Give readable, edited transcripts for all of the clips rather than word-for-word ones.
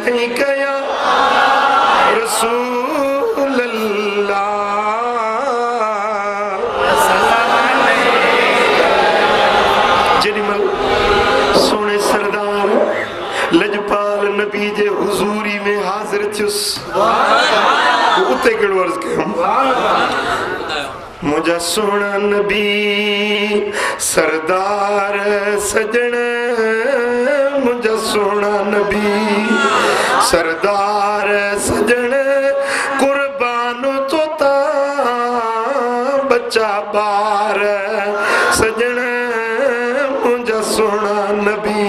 अलैक या रसूल अल्लाह। जेॾीमहिल सोने सरदार लजपाल नबी जे हुजूरी में हाज़िर थियुसि उते कहिड़ो अर्ज़ कयूं मुझा सोना नबी सरदार सजण मुझा सोना नबी सरदार सजण कुर्बान तो ता बच्चा बार सजण मुझा सोना नबी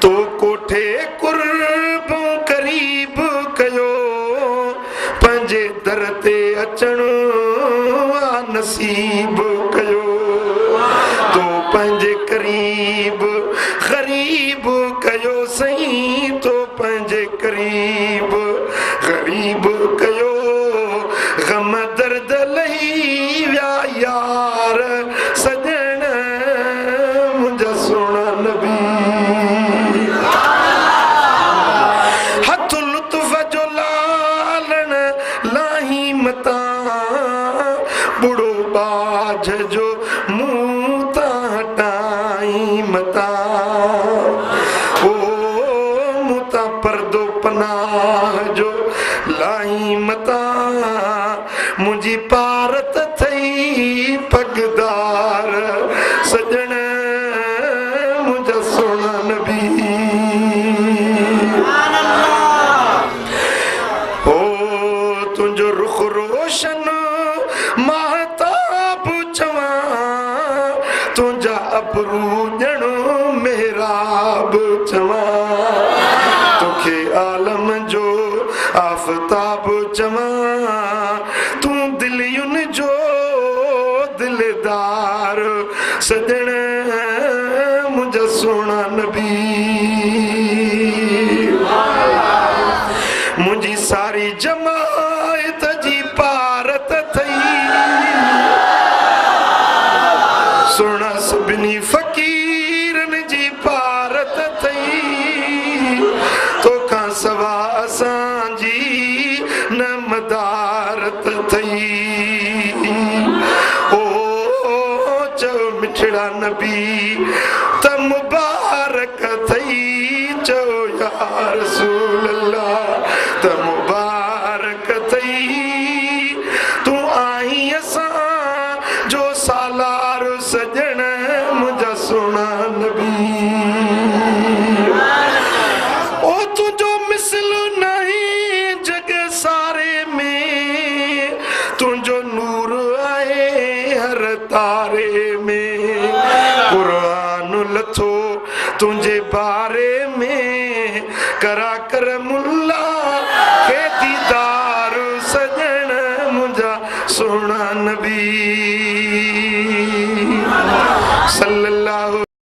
तो कोठे कुर्ब करीब कयो पंजे दर ते अचणो नसीब कयो तो पंजे करीब गरीब कयो सही तो पंजे करीब गरीब कयो गम दर्द लही व्या यार सजण मुझा सोना नबी हथ लुत्फ जो लालण लाही मता बुढ़ो बाज जो मुंह ता हटाई मता ओ मुता पर्दो पनाह जो लाई मता मुझी पारत थई पगदार सजण मुझा सोना नबी ओ तुंहिंजो रुख रोशन महताब चवा तुंहिंजा अबरू ॼणो मेहराब चवा तोखे आलम जो आफ़ताब चवा तूं दिलियुनि जो दिलदार सजण मुंहिंजा सोना नबी मुंहिंजी सारी जमायत जी पारत थई सोना सभिनी फ़क़ीरनि जी पारत थई तोखां सवा असांजी न मदारत थई ओ चओ मिठड़ा नबी त मुबारक थई चओ या रसूल अल्लाह त मुबारक थई तूं आई असां जो सालार सजण मुंहिंजा सोना नबी ओ तुंहिंजो मिसल नहीं जग सारे में तुंहिंजो नूर आहे हर तारे में क़ुरान लथो तुंहिंजे बारे में करा कर मुल्ला के दीदार सजण मुंहिंजा सोना नबी